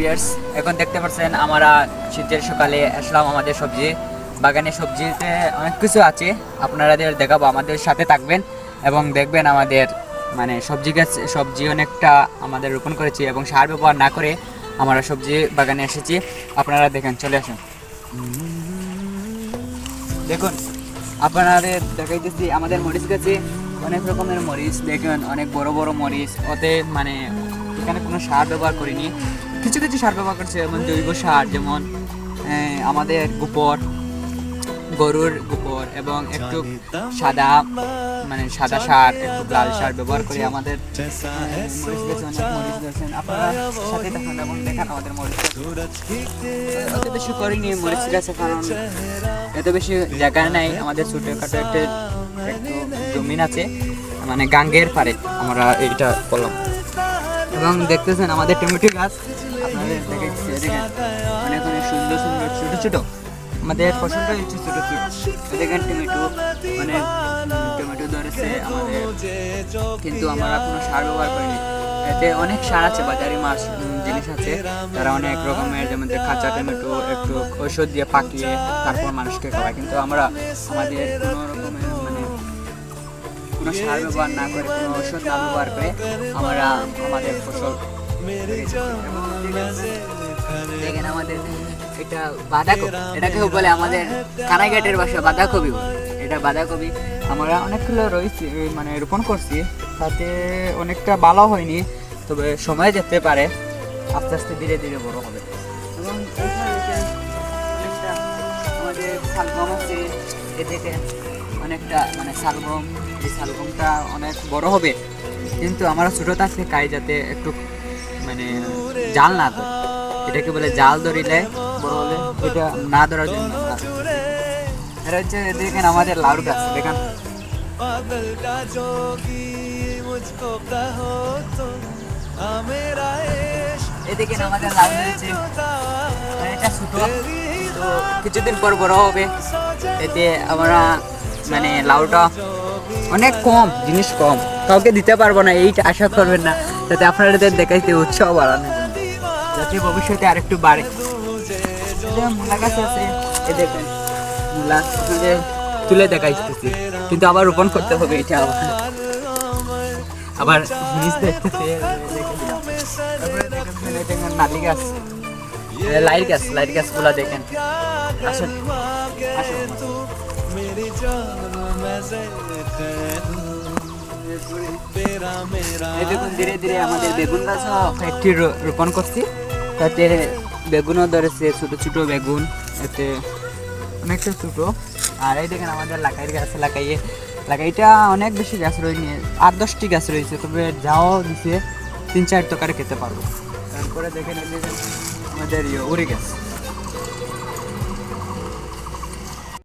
Viewers, এখন দেখতে পাচ্ছেন আমরা শীতের সকালে আসলাম আমাদের সবজি বাগানে। সবজিতে অনেক কিছু আছে, আপনাদের দেখাবো, আমাদের সাথে থাকবেন এবং দেখবেন আমাদের মানে সবজি গাছ সবজি অনেকটা আমাদের রোপণ করেছি এবং সার ব্যবহার না করে আমরা সবজি বাগানে এসেছি। আপনারা দেখেন, চলে আসুন দেখুন। আপনাদের দেখাইতেছি আমাদের মরিচ গাছে অনেক রকমের মরিচ, দেখুন অনেক বড় বড় মরিচ। ওতে মানে এখানে কোনো সার ব্যবহার করিনি, কিছু কিছু সার ব্যবহার করছে, যেমন জৈব সার, যেমন আমাদের গোবর, গরুর গোবর এবং একটু সাদা মানে সাদা সার, একটু লাল সার ব্যবহার করে আমাদের মরিচ গাছে অনেক মরিচ গাছেন। আপনারা সাথে দেখুন এবং দেখান আমাদের মরিচ গাছ। অত বেশি করিনি মরিচ গাছে, কারণ এত বেশি জায়গা নাই আমাদের, ছোটোখাটো একটু জমিন আছে, মানে গাঙ্গের পারে আমরা এইটা করলাম। এবং দেখতেছেন আমাদের টমেটো গাছ, আপনাদের দেখাচ্ছি, অনেক অনেক সুন্দর সুন্দর ছোটো ছোটো আমাদের ফসলটা হচ্ছে ছোটো ছোটো। দেখেন টমেটো, মানে টমেটো ধরেছে আমাদের, কিন্তু আমরা কোনো সার ব্যবহার করিনি। এতে অনেক সার আছে, বাজারি মাছ জিনিস আছে, তারা অনেক রকমের, যেমন কাঁচা টমেটো একটু ঔষধ দিয়ে পাকিয়ে তারপর মানুষকে খাওয়ায়, কিন্তু আমরা আমাদের কোনো রকমের মানে কোনো সার ব্যবহার না করে, কোনো ঔষধ না ব্যবহার করে আমরা আমাদের ফসল। দেখেন আমাদের এটা বাঁধাকপি, এটাকে বলে আমাদের কানাইঘাটের ভাষা বাঁধাকপি, এটা বাঁধাকপি আমরা অনেকগুলো রয়েছে মানে রোপণ করছি, তাতে অনেকটা ভালো হয়নি, তবে সময় যেতে পারে, আস্তে আস্তে ধীরে ধীরে বড় হবে। এবং অনেকটা আমাদের শালগম আছে, এদিকে অনেকটা মানে শালগম, এই শালগমটা অনেক বড় হবে, কিন্তু আমরা ছোটো থাকতে খাই যাতে একটু মানে জাল না ধরে, এটাকে বলে জাল ধরিলে বড় হলে এটা না ধরার জন্য। এটা হচ্ছে দেখেন আমাদের লাউ গাছ, দেখেন এদিকে আমাদের লাউ ধরেছে, এটা ছোট, তো কিছুদিন পর বড় হবে। এতে আমরা মানে লাউটা অনেক কম, জিনিস কম, কাউকে দিতে পারবো না, এইটা আশা করবেন না, যাতে আপনাদের দেখাইতে উৎসাহ বাড়ানো, যাতে ভবিষ্যতে আরেকটু বাড়ে। মূলা গাছ আছে, এ দেখেন মূলা আপনাদের তুলে দেখাইতেছি, কিন্তু আবার রোপণ করতে হবে, এটা আবার নিচ দেখতেছে। নালি গাছ, লাইট গাছ, লাইট গাছগুলা দেখেন। আসুন আসুন, দেখুন ধীরে ধীরে আমাদের বেগুন গাছও একটি রোপণ করছি, তাতে বেগুনও ধরেছে, ছোটো ছোটো বেগুন, এতে অনেকটা ছোটো। আর এই দেখেন আমাদের লাকাইয়ের গাছ, লাকাইটা অনেক বেশি গাছ রয়েছে, 8-10টি গাছ রয়েছে, তবে যাও দিছে 3-4 টাকারে খেতে পারবো। তারপরে দেখেন আমাদের উড়ি গাছ,